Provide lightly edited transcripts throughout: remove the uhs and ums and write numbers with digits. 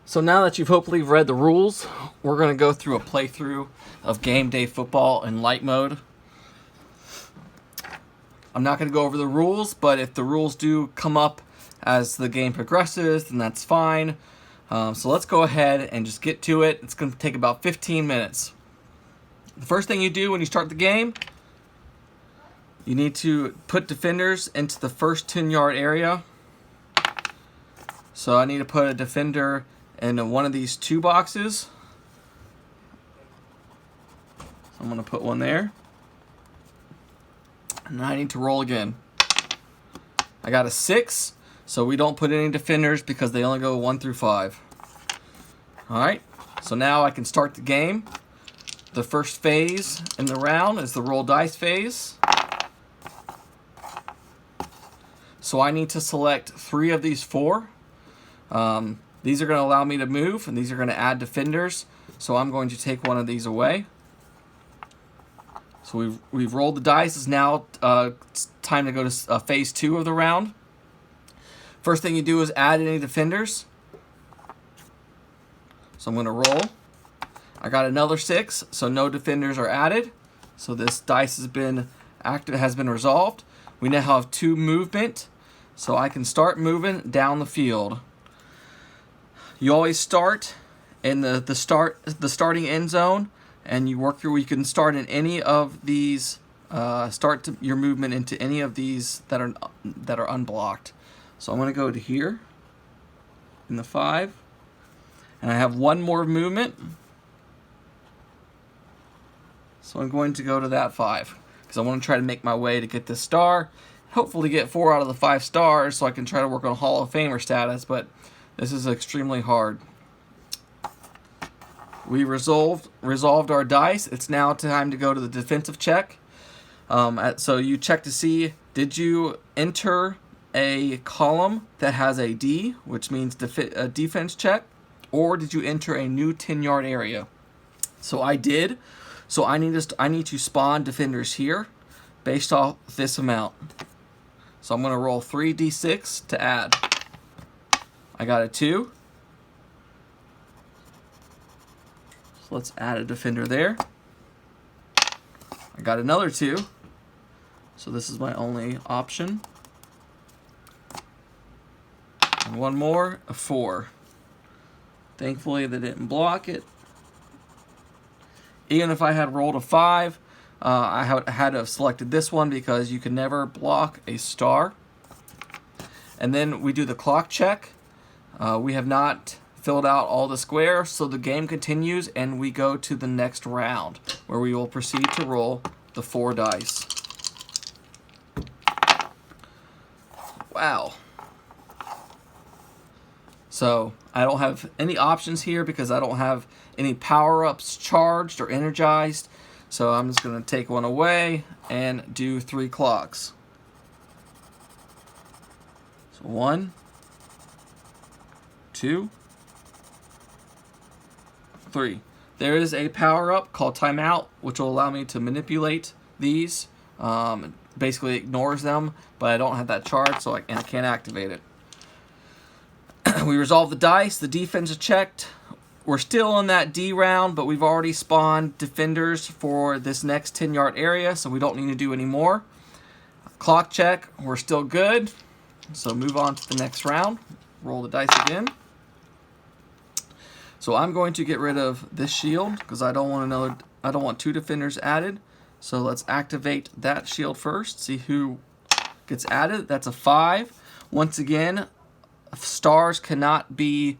So now that you've hopefully read the rules, we're going to go through a playthrough of Game Day Football in light mode. I'm not going to go over the rules, but if the rules do come up as the game progresses, then that's fine. So let's go ahead and just get to it. It's going to take about 15 minutes. The first thing you do when you start the game, you need to put defenders into the first 10-yard area. So I need to put a defender in one of these two boxes. So I'm going to put one there. And I need to roll again. I got a 6, so we don't put any defenders because they only go 1 through 5. Alright, so now I can start the game. The first phase in the round is the roll dice phase. So I need to select 3 of these 4. These are going to allow me to move, and these are going to add defenders. So I'm going to take one of these away. So we've rolled the dice. It's now it's time to go to phase 2 of the round. First thing you do is add any defenders. So I'm going to roll. I got another 6, so no defenders are added. So this dice has been resolved. We now have 2 movement, so I can start moving down the field. You always start in the starting end zone, and you work your. You can start in any of these. Your movement into any of these that are unblocked. So I'm going to go to here in the 5, and I have 1 more movement. So I'm going to go to that 5 because I want to try to make my way to get this star. Hopefully get 4 out of the 5 stars so I can try to work on Hall of Famer status, but this is extremely hard. We resolved our dice. It's now time to go to the defensive check. So you check to see, did you enter a column that has a D, which means a defense check, or did you enter a new 10-yard area? So I did. So I need to spawn defenders here based off this amount. So I'm going to roll 3d6 to add. I got a 2. So let's add a defender there. I got another 2. So this is my only option. And 1 more, a 4. Thankfully they didn't block it. Even if I had rolled a 5, I had to have selected this one because you can never block a star. And then we do the clock check. We have not filled out all the squares, so the game continues and we go to the next round where we will proceed to roll the 4 dice. Wow. So I don't have any options here because I don't have any power-ups charged or energized. So I'm just going to take one away and do 3 clocks. So 1, 2, 3. There is a power-up called Timeout, which will allow me to manipulate these. Basically ignores them, but I don't have that charge, so I can't activate it. We resolve the dice. The defense is checked. We're still in that D round, but we've already spawned defenders for this next 10-yard area, so we don't need to do any more. Clock check. We're still good. So move on to the next round. Roll the dice again. So I'm going to get rid of this shield because I don't want 2 defenders added. So let's activate that shield first. See who gets added. That's a 5. Once again, stars cannot be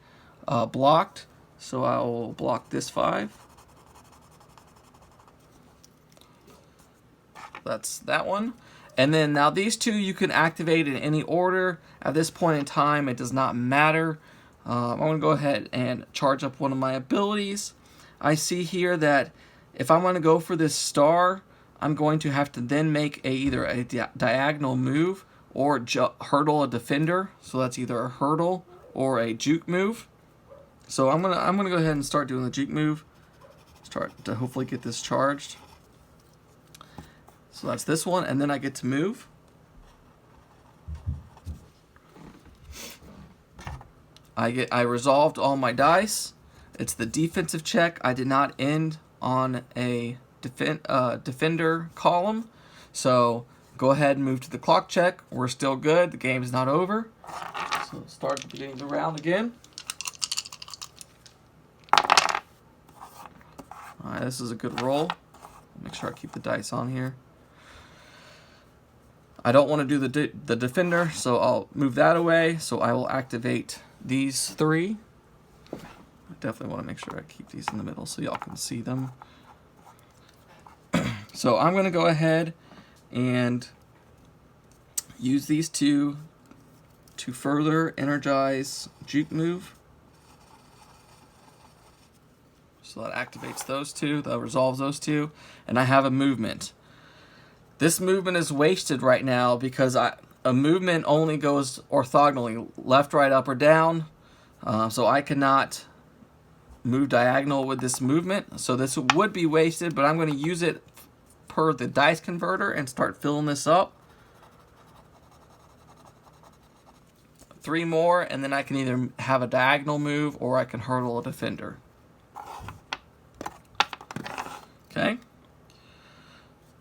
blocked. So I will block this 5. That's that one. And then now these 2 you can activate in any order. At this point in time, it does not matter. I'm going to go ahead and charge up one of my abilities. I see here that if I'm going to go for this star, I'm going to have to then make either a diagonal move or hurdle a defender. So that's either a hurdle or a juke move. So I'm gonna go ahead and start doing the juke move. Start to hopefully get this charged. So that's this one, and then I get to move. I resolved all my dice. It's the defensive check. I did not end on a defender column. So go ahead and move to the clock check. We're still good. The game is not over. So start at the beginning of the round again. Alright, this is a good roll. Make sure I keep the dice on here. I don't want to do the defender, so I'll move that away. So I will activate these three. I definitely want to make sure I keep these in the middle so y'all can see them. So I'm going to go ahead and use these two to further energize juke move. So that activates those two, that resolves those two, and I have a movement. This movement is wasted right now because a movement only goes orthogonally, left, right, up, or down. So I cannot move diagonal with this movement. So this would be wasted, but I'm going to use it per the dice converter and start filling this up. 3 more, and then I can either have a diagonal move or I can hurdle a defender. Okay.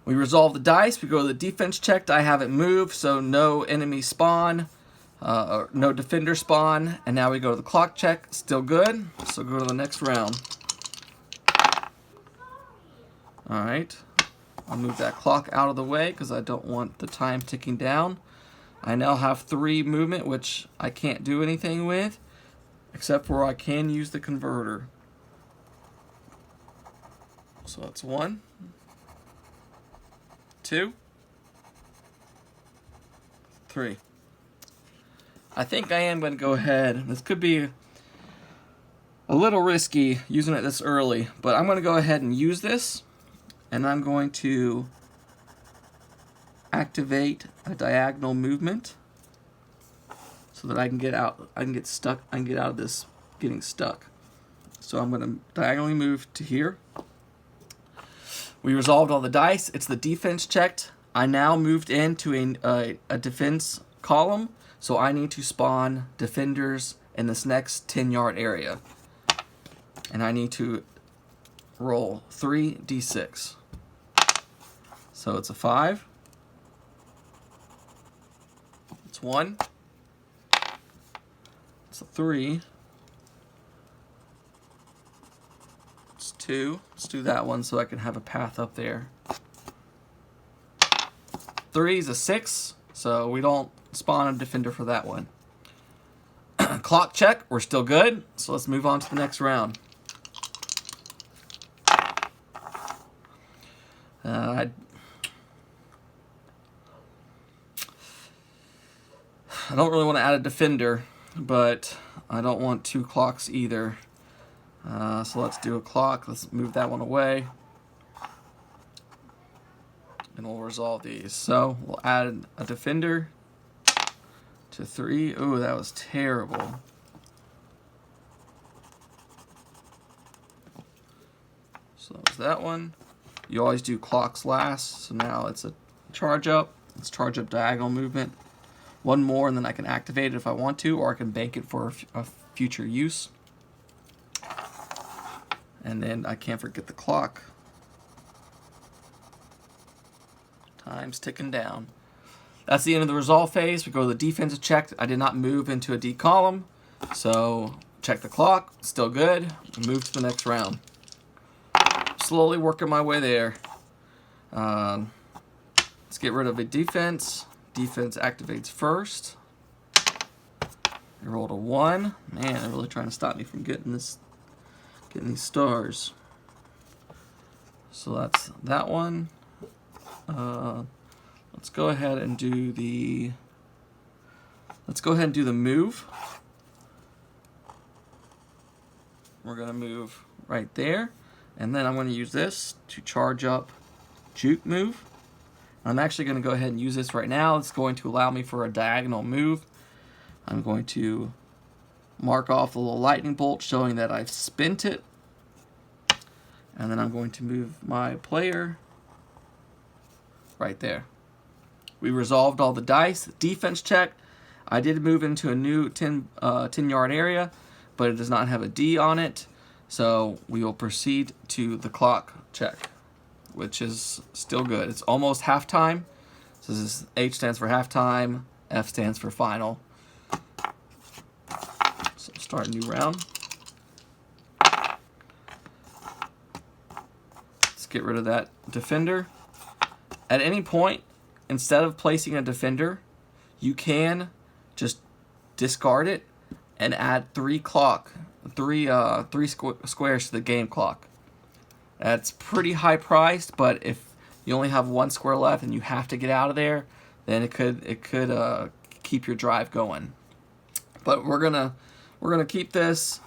We resolve the dice. We go to the defense check. I haven't moved, so no enemy spawn, or no defender spawn. And now we go to the clock check. Still good. So go to the next round. All right. I'll move that clock out of the way because I don't want the time ticking down. I now have 3 movement, which I can't do anything with, except for I can use the converter. So that's 1, 2, 3. I think I am going to go ahead. This could be a little risky using it this early, but I'm going to go ahead and use this, and I'm going to activate a diagonal movement so that I can get out. I can get stuck. I can get out of this getting stuck. So I'm going to diagonally move to here. We resolved all the dice. It's the defense checked. I now moved into a defense column, so I need to spawn defenders in this next 10-yard area. And I need to roll 3d6. So it's a 5. It's 1. It's a 3. It's 2. Let's do that one so I can have a path up there. 3 is a 6, so we don't spawn a defender for that one. Clock check, we're still good, so let's move on to the next round. I don't really want to add a defender, but I don't want 2 clocks either. So let's do a clock. Let's move that one away. And we'll resolve these. So we'll add a defender to 3. Ooh, that was terrible. So that was that one. You always do clocks last. So now it's a charge up. Let's charge up diagonal movement. 1 more and then I can activate it if I want to, or I can bank it for a future use. And then I can't forget the clock. Time's ticking down. That's the end of the resolve phase. We go to the defensive check. I did not move into a D column. So check the clock. Still good. Move to the next round. Slowly working my way there. Let's get rid of a defense. Defense activates first. I rolled a 1. Man, they're really trying to stop me from getting these stars. So that's that one. Let's go ahead and do the move. We're gonna move right there, and then I'm gonna use this to charge up juke move. I'm actually going to go ahead and use this right now. It's going to allow me for a diagonal move. I'm going to mark off a little lightning bolt showing that I've spent it. And then I'm going to move my player right there. We resolved all the dice. Defense check. I did move into a new 10-yard area, but it does not have a D on it. So we will proceed to the clock check, which is still good. It's almost halftime. So this is H stands for halftime, F stands for final. So start a new round. Let's get rid of that defender. At any point, instead of placing a defender, you can just discard it and add three squares to the game clock. That's pretty high priced, but if you only have one square left and you have to get out of there, then it could keep your drive going. But we're gonna keep this.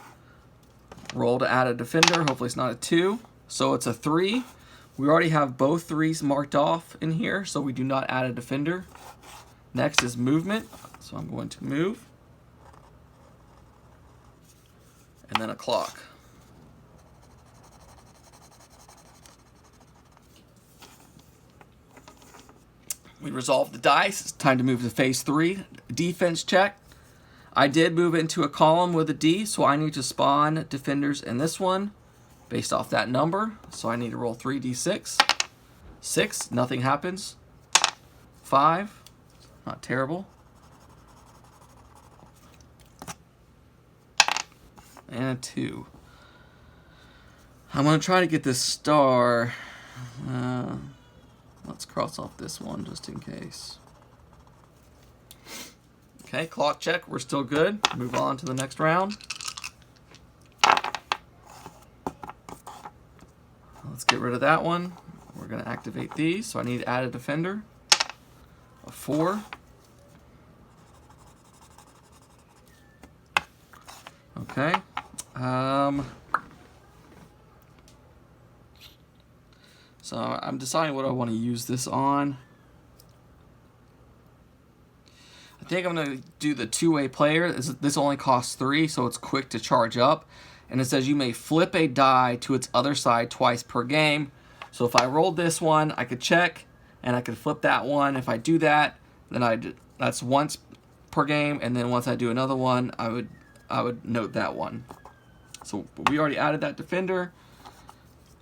Roll to add a defender. Hopefully it's not a 2. So it's a 3. We already have both 3s marked off in here, so we do not add a defender. Next is movement. So I'm going to move. And then a clock. We resolved the dice. It's time to move to phase 3. Defense check. I did move into a column with a D, so I need to spawn defenders in this one based off that number. So I need to roll 3d6. 6, nothing happens. 5, not terrible. And a 2. I'm going to try to get this star. Let's cross off this one just in case. Okay, clock check. We're still good. Move on to the next round. Let's get rid of that one. We're going to activate these. So I need to add a defender. A 4. Okay. So I'm deciding what I want to use this on. I think I'm going to do the two-way player. This only costs 3, so it's quick to charge up. And it says you may flip a die to its other side twice per game. So if I rolled this one, I could check, and I could flip that one. If I do that, then that's once per game, and then once I do another one, I would note that one. So we already added that defender.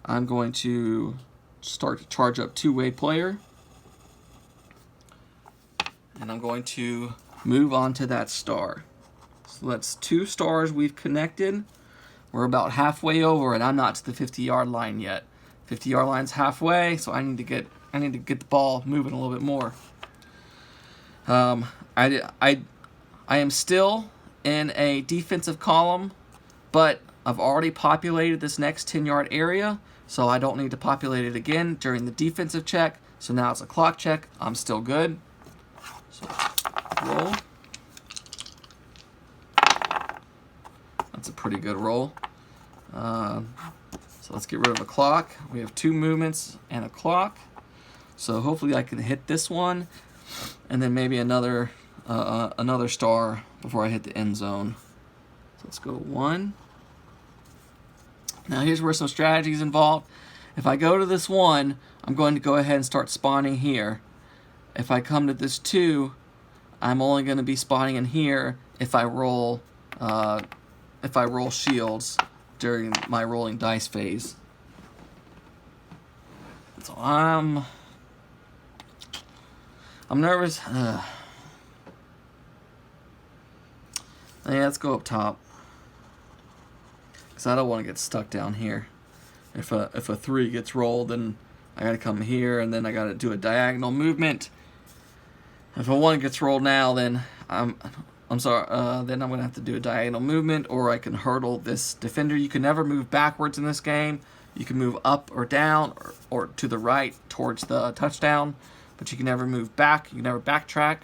I'm going to start to charge up two-way player. And I'm going to move on to that star. So that's 2 stars we've connected. We're about halfway over, and I'm not to the 50-yard line yet. 50-yard line's halfway, so I need to get the ball moving a little bit more. I am still in a defensive column, but I've already populated this next 10-yard area, so I don't need to populate it again during the defensive check. So now it's a clock check. I'm still good. So roll. That's a pretty good roll. So let's get rid of a clock. We have 2 movements and a clock. So hopefully I can hit this one, and then maybe another star before I hit the end zone. So let's go 1. Now here's where some strategy is involved. If I go to this 1, I'm going to go ahead and start spawning here. If I come to this 2, I'm only going to be spawning in here if I roll shields during my rolling dice phase. So I'm nervous. Yeah, let's go up top, because I don't want to get stuck down here. If a 3 gets rolled, then I got to come here, and then I got to do a diagonal movement. If a 1 gets rolled now, then I'm sorry. Then I'm gonna have to do a diagonal movement, or I can hurdle this defender. You can never move backwards in this game. You can move up or down, or to the right towards the touchdown, but you can never move back. You can never backtrack.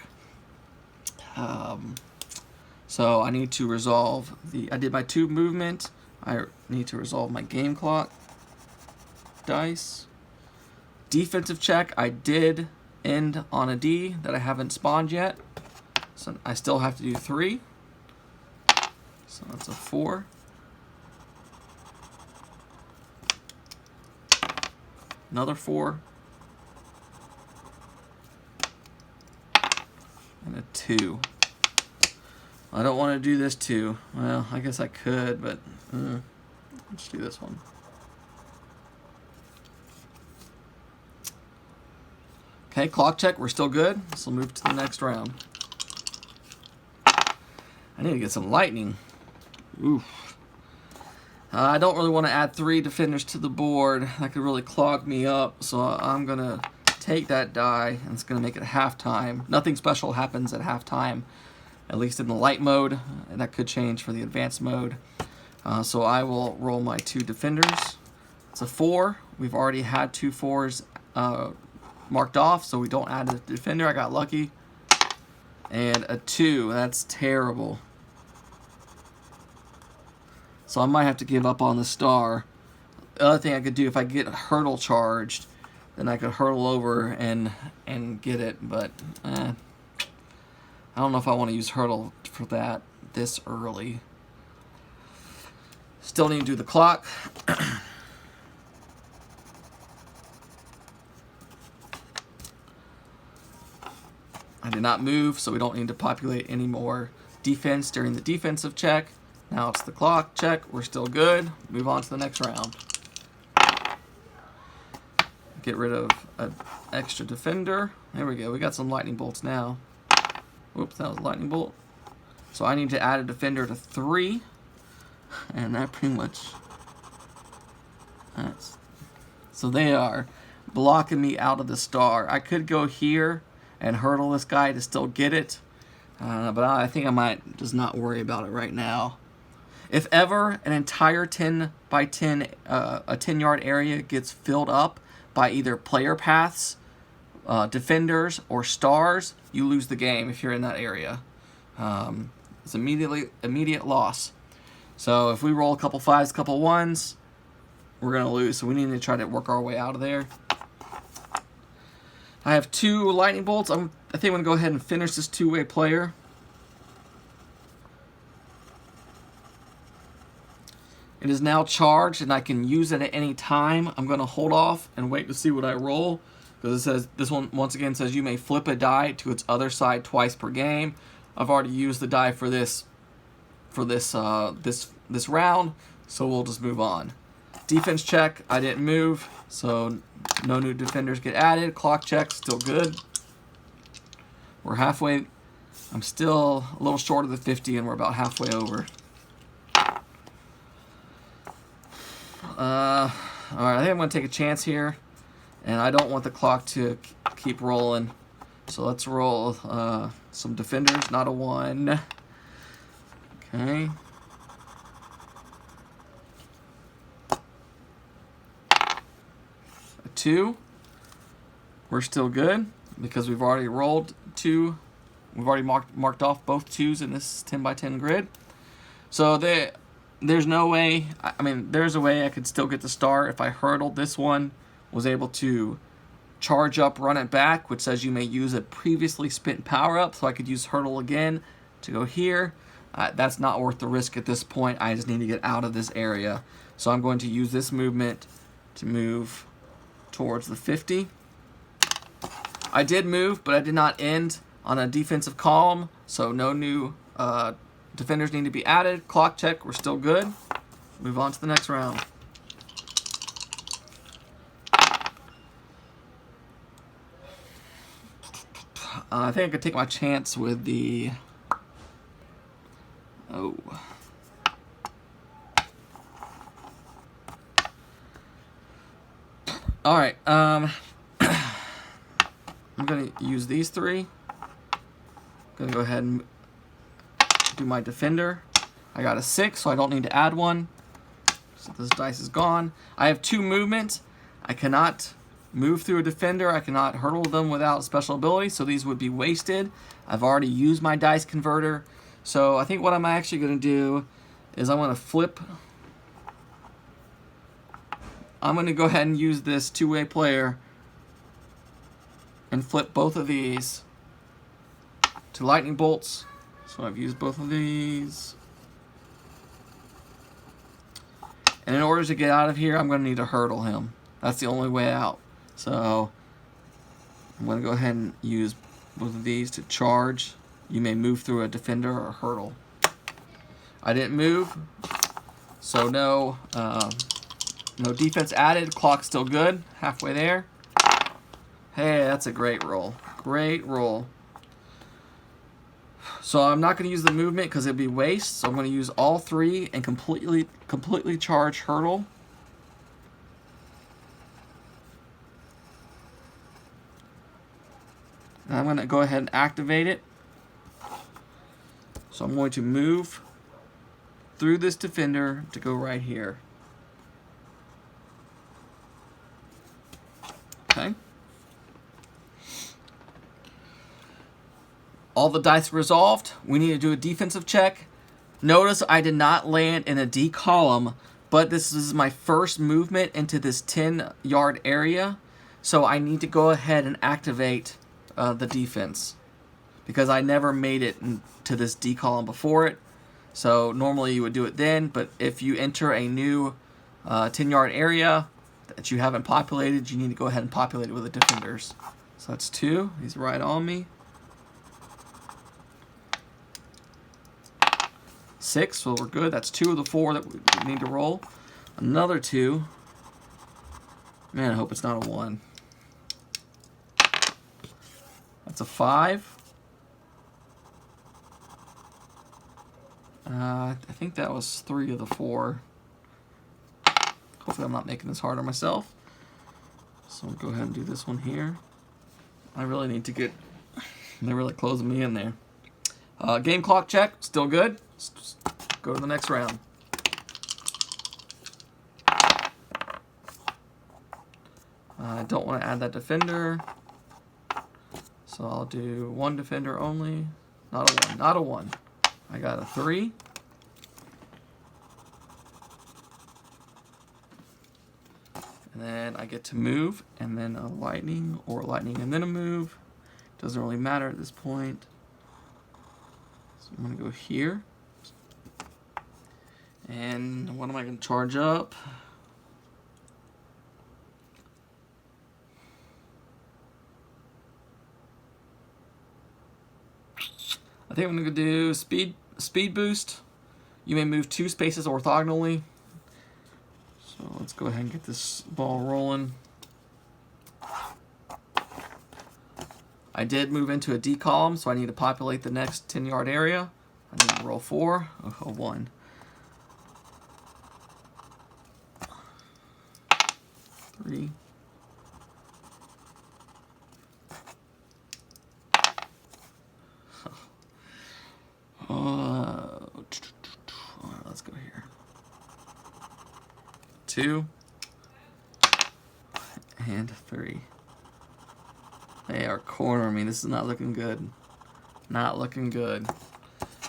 So I need to resolve I did my 2 movement. I need to resolve my game clock dice. Defensive check. I did end on a D that I haven't spawned yet. So I still have to do 3. So that's a 4. Another 4. And a 2. I don't want to do this too. Well, I guess I could, but let's do this one. Okay, clock check. We're still good. So we'll move to the next round. I need to get some lightning. Oof. I don't really want to add 3 defenders to the board. That could really clog me up. So I'm going to take that die, and it's going to make it halftime. Nothing special happens at halftime, at least in the light mode. And that could change for the advanced mode. So I will roll my 2 defenders. It's a 4. We've already had 2 4s marked off, so we don't add a defender. I got lucky. And a 2. That's terrible. So I might have to give up on the star. The other thing I could do, if I get hurdle charged, then I could hurdle over and get it. But I don't know if I want to use hurdle for that this early. Still need to do the clock. I did not move, so we don't need to populate any more defense during the defensive check. Now it's the clock check. We're still good. Move on to the next round. Get rid of an extra defender. There we go. We got some lightning bolts now. Whoops, that was a lightning bolt. So I need to add a defender to 3. And that pretty much... So they are blocking me out of the star. I could go here and hurdle this guy to still get it. But I think I might just not worry about it right now. If ever an entire 10 by 10, a 10-yard area gets filled up by either player paths, defenders, or stars, you lose the game if you're in that area. It's immediate loss. So if we roll a couple 5s, a couple 1s, we're going to lose. So we need to try to work our way out of there. I have 2 lightning bolts. I think I'm going to go ahead and finish this 2-way player. It is now charged, and I can use it at any time. I'm going to hold off and wait to see what I roll, because it says this one once again says you may flip a die to its other side twice per game. I've already used the die for this round, so we'll just move on. Defense check, I didn't move, so no new defenders get added. Clock check, still good. We're halfway. I'm still a little short of the 50, and we're about halfway over. Alright, I think I'm going to take a chance here, and I don't want the clock to keep rolling. So let's roll some defenders, not a 1. Okay. A 2. We're still good because we've already rolled 2. We've already marked off both 2s in this 10 by 10 grid. So there's no way, I mean, there's a way I could still get the star if I hurdled this one, was able to charge up, run it back, which says you may use a previously spent power-up, so I could use hurdle again to go here. That's not worth the risk at this point. I just need to get out of this area. So I'm going to use this movement to move towards the 50. I did move, but I did not end on a defensive column, so no new defenders need to be added. Clock check, we're still good. Move on to the next round. I think I could take my chance with the... Oh. Alright, I'm going to use these 3. I'm going to go ahead and do my defender. I got a 6, so I don't need to add 1. So this dice is gone. I have 2 movements. I cannot move through a defender. I cannot hurdle them without special ability, so these would be wasted. I've already used my dice converter. So I think what I'm actually going to do is I'm going to flip. I'm going to go ahead and use this 2-way player and flip both of these to lightning bolts. So I've used both of these. And in order to get out of here, I'm going to need to hurdle him. That's the only way out. So I'm going to go ahead and use both of these to charge. You may move through a defender or hurdle. I didn't move, so no defense added. Clock's still good, halfway there. Hey, that's a great roll. Great roll. So I'm not going to use the movement because it'd be waste. So I'm going to use all three and completely charge hurdle. And I'm going to go ahead and activate it. So I'm going to move through this defender to go right here. Okay. All the dice resolved. We need to do a defensive check. Notice I did not land in a D column, but this is my first movement into this 10-yard area. So I need to go ahead and activate the defense because I never made it to this D column before it. So normally you would do it then, but if you enter a new 10-yard area that you haven't populated, you need to go ahead and populate it with the defenders. So that's 2. He's right on me. 6, so we're good. That's 2 of the 4 that we need to roll. Another 2. Man, I hope it's not a 1. That's a 5. I think that was 3 of the 4. Hopefully I'm not making this hard on myself. So we'll go ahead and do this one here. I really need to get... They're really closing me in there. Game clock check, still good. Let's go to the next round. I don't want to add that defender. So I'll do 1 defender only. Not a 1, not a 1. I got a 3. And then I get to move, and then a lightning, or lightning and then a move. Doesn't really matter at this point. So I'm going to go here. And what am I going to charge up? I think I'm going to do speed boost. You may move 2 spaces orthogonally. So let's go ahead and get this ball rolling. I did move into a D column, so I need to populate the next 10-yard area. I need to roll 4, a 1. 3. Let's go here. 2 and 3. They are cornering me. This is not looking good. Not looking good.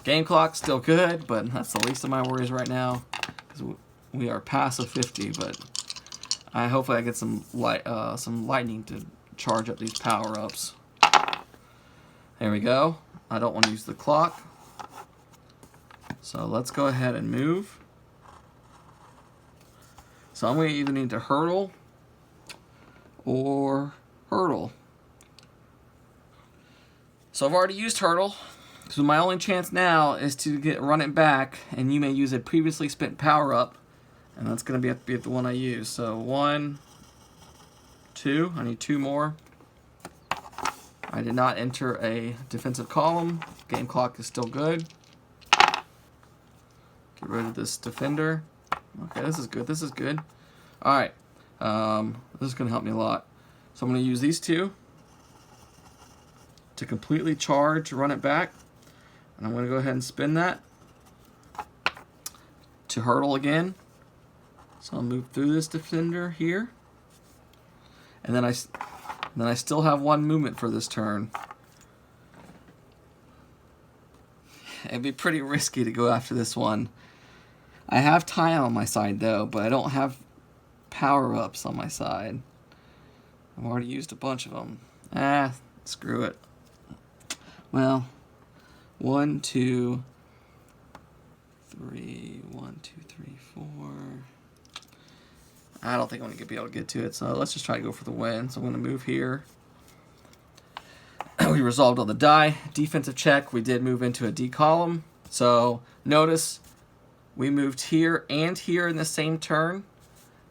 Game clock still good, but that's the least of my worries right now because we are past a 50. But hopefully I get some lightning to charge up these power ups. There we go. I don't want to use the clock. So let's go ahead and move. So I'm going to either need to hurdle or hurdle. So I've already used hurdle. So my only chance now is to run it back, and you may use a previously spent power up, and that's going to be the one I use. So 1, 2. I need 2 more. I did not enter a defensive column. Game clock is still good. Get rid of this defender. Okay, this is good. This is good. All right. This is going to help me a lot. So I'm going to use these 2 to completely charge, run it back. And I'm going to go ahead and spin that to hurdle again. So I'll move through this defender here. And then I still have 1 movement for this turn. It'd be pretty risky to go after this one. I have time on my side though, but I don't have power-ups on my side. I've already used a bunch of them. Screw it. Well, 1, 2, 3, 1, 2, 3, 4. I don't think I'm going to be able to get to it, so let's just try to go for the win. So I'm going to move here. We resolved all the die. Defensive check, we did move into a D column. So notice we moved here and here in the same turn,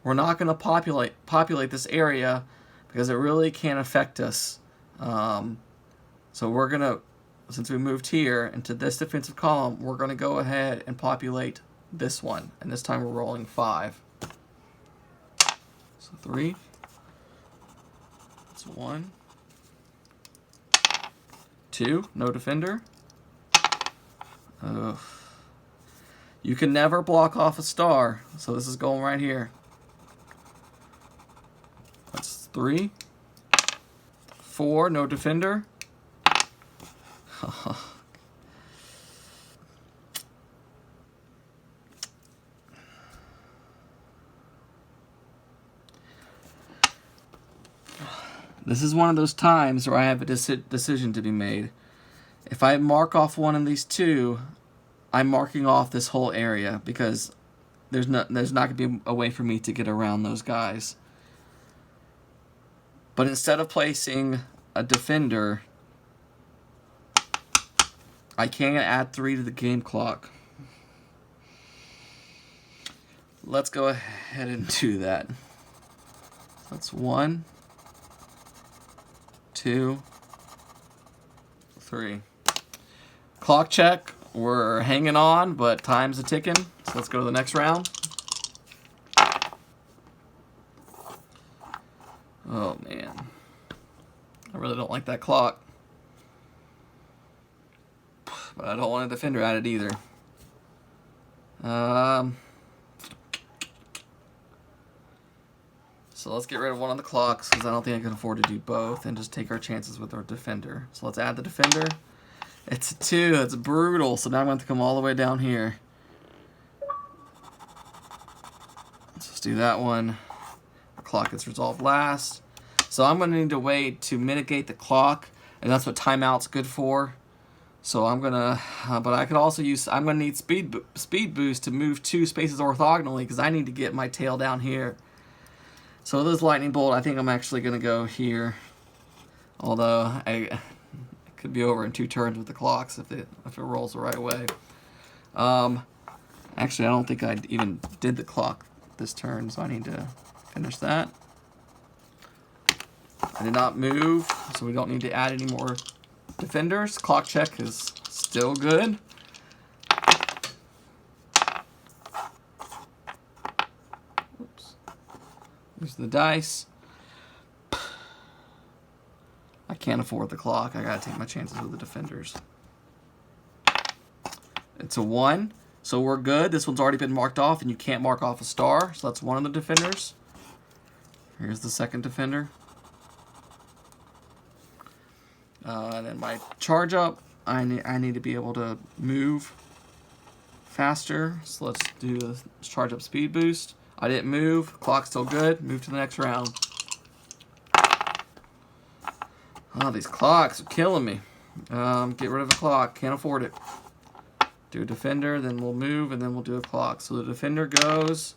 we're not going to populate this area because it really can't affect us. So we're going to, since we moved here into this defensive column, we're going to go ahead and populate this one. And this time we're rolling 5. So 3. That's 1. 2. No defender. Ugh. You can never block off a star, so this is going right here. That's 3. 4. No defender. This is one of those times where I have a decision to be made. If I mark off one of these two, I'm marking off this whole area because there's not going to be a way for me to get around those guys. But instead of placing a defender, I can add 3 to the game clock. Let's go ahead and do that. That's 1, 2, 3. Clock check. We're hanging on, but time's a ticking. So let's go to the next round. Oh man, I really don't like that clock, but I don't want a defender added either. So let's get rid of one of the clocks because I don't think I can afford to do both and just take our chances with our defender. So let's add the defender. It's a 2. It's brutal. So now I'm going to come all the way down here. Let's just do that one. The clock gets resolved last. So I'm going to need to wait to mitigate the clock, and that's what timeout's good for. So I'm going to, but I could also use, I'm going to need speed boost to move 2 spaces orthogonally because I need to get my tail down here. So this lightning bolt, I think I'm actually going to go here. Although it could be over in 2 turns with the clocks if it rolls the right way. Actually, I don't think I even did the clock this turn, so I need to finish that. I did not move, so we don't need to add any more defenders. Clock check is still good. Oops. Use the dice. I can't afford the clock. I gotta take my chances with the defenders. It's a 1, so we're good. This one's already been marked off, and you can't mark off a star, so that's one of the defenders. Here's the second defender. And then my charge up, I need to be able to move faster. So let's do the charge up speed boost. I didn't move. Clock's still good. Move to the next round. Oh, these clocks are killing me. Get rid of the clock. Can't afford it. Do a defender, then we'll move, and then we'll do a clock. So the defender goes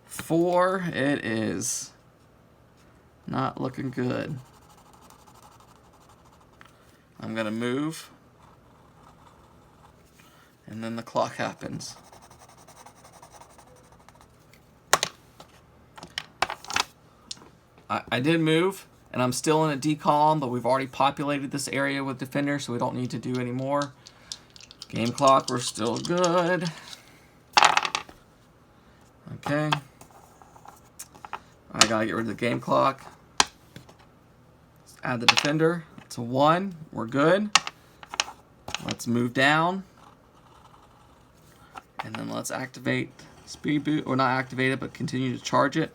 4. It is not looking good. I'm going to move, and then the clock happens. I did move, and I'm still in a D column, but we've already populated this area with defender, so we don't need to do any more. Game clock, we're still good. Okay. I gotta get rid of the game clock. Let's add the defender. It's a 1. We're good. Let's move down. And then let's activate speed boost, or not activate it, but continue to charge it.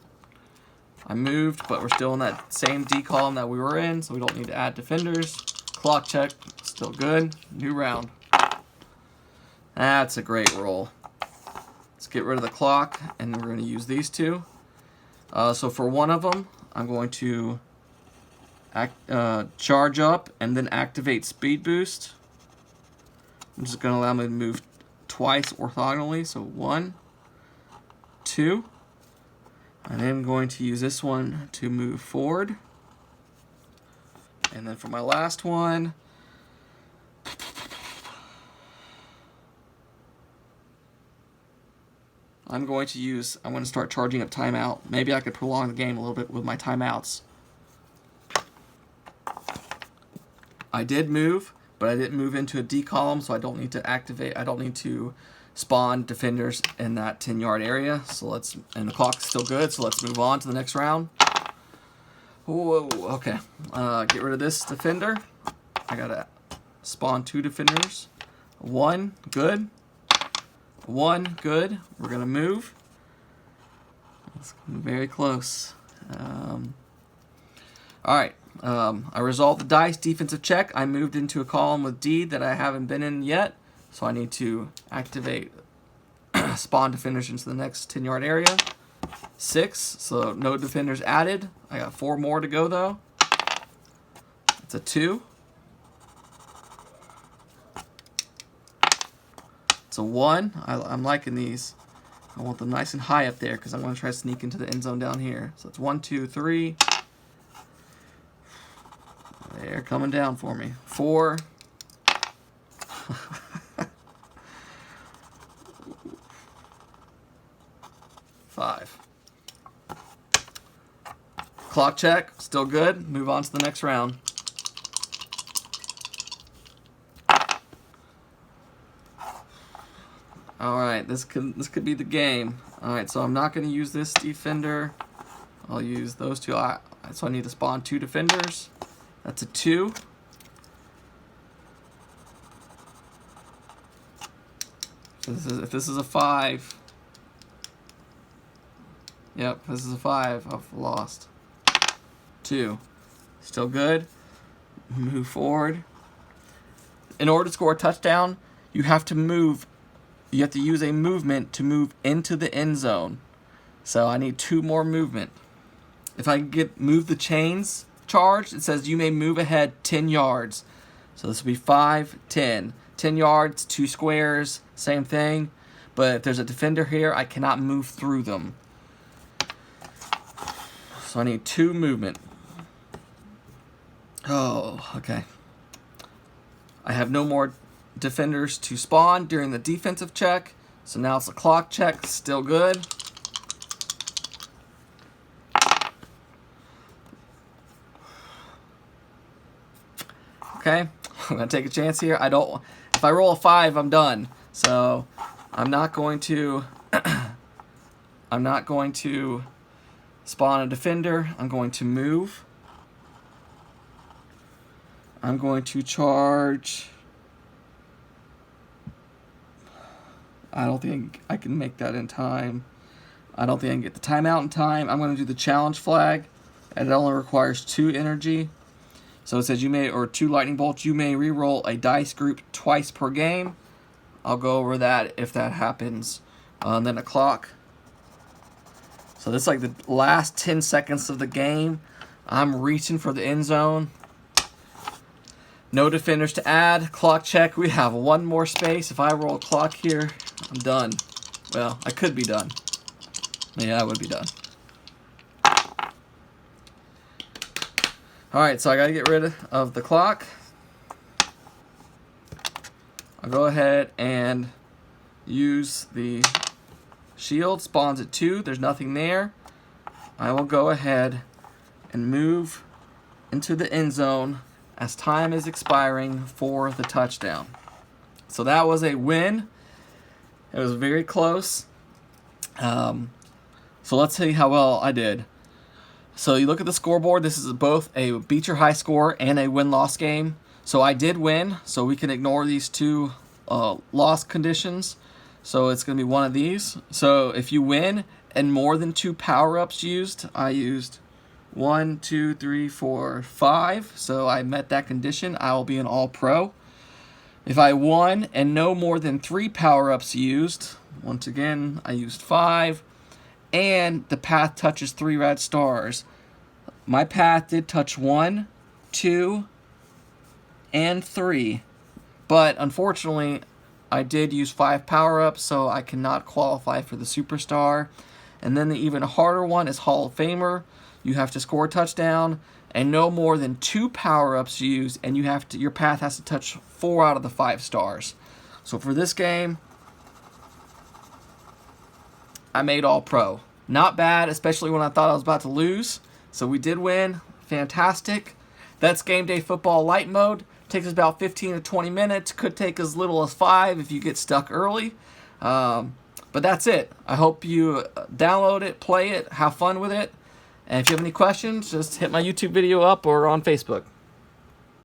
I moved, but we're still in that same D column that we were in, so we don't need to add defenders. Clock check, still good. New round. That's a great roll. Let's get rid of the clock, and we're going to use these 2. So for one of them, I'm going to charge up and then activate speed boost. I'm just going to allow me to move twice orthogonally, so 1, 2. And then I'm going to use this one to move forward. And then for my last one, I'm going to start charging up timeout. Maybe I could prolong the game a little bit with my timeouts. I did move, but I didn't move into a D column, so I don't need to spawn defenders in that 10-yard area. And the clock's still good, so let's move on to the next round. Whoa, okay. Get rid of this defender. I gotta spawn 2 defenders. 1, good. 1, good. We're gonna move. It's very close. All right. I resolved the dice defensive check. I moved into a column with D that I haven't been in yet, so I need to activate spawn defenders into the next 10-yard area. 6, so no defenders added. I got 4 more to go though. It's a 2. It's a 1. I'm liking these. I want them nice and high up there because I'm going to try to sneak into the end zone down here. So it's 1, 2, 3. They're coming down for me. 4. 5. Clock check, still good. Move on to the next round. All right, this could be the game. All right, so I'm not going to use this defender. I'll use those 2. So I need to spawn 2 defenders. That's a 2. If this is a 5. Yep, this is a 5. I've lost. 2. Still good. Move forward. In order to score a touchdown, you have to move. You have to use a movement to move into the end zone. So I need 2 more movement. If I move the chains charged, it says you may move ahead 10 yards. So this will be 5, 10. 10 yards, 2 squares, same thing. But if there's a defender here, I cannot move through them. So I need 2 movement. Oh, okay. I have no more defenders to spawn during the defensive check. So now it's a clock check, still good. Okay, I'm gonna take a chance here. If I roll a 5, I'm done. So I'm not going to spawn a defender. I'm going to move. I'm going to charge. I don't think I can make that in time. I don't think I can get the timeout in time. I'm going to do the challenge flag, and it only requires 2 energy. So it says 2 lightning bolts. You may re-roll a dice group twice per game. I'll go over that if that happens. And then a clock. So this is like the last 10 seconds of the game. I'm reaching for the end zone. No defenders to add. Clock check. We have 1 more space. If I roll a clock here, I'm done. Well, I could be done. Yeah, I would be done. Alright, so I got to get rid of the clock. I'll go ahead and use the shield. Spawns at 2. There's nothing there. I will go ahead and move into the end zone as time is expiring for the touchdown. So that was a win. It was very close. So let's see how well I did. So you look at the scoreboard. This is both a beat your high score and a win-loss game. So I did win. So we can ignore these 2 loss conditions. So it's going to be one of these. So if you win and more than 2 power-ups used, I used 1, 2, 3, 4, 5. So I met that condition. I will be an all-pro. If I won and no more than 3 power-ups used, once again, I used 5. And the path touches 3 red stars. My path did touch 1, 2, and 3. But unfortunately, I did use 5 power-ups, so I cannot qualify for the Superstar. And then the even harder one is Hall of Famer. You have to score a touchdown and no more than 2 power-ups used, and your path has to touch 4 out of the 5 stars. So for this game, I made all pro. Not bad, especially when I thought I was about to lose. So we did win. Fantastic. That's Game Day Football Light Mode. Takes us about 15 to 20 minutes. Could take as little as 5 if you get stuck early. But that's it. I hope you download it, play it, have fun with it. And if you have any questions, just hit my YouTube video up or on Facebook.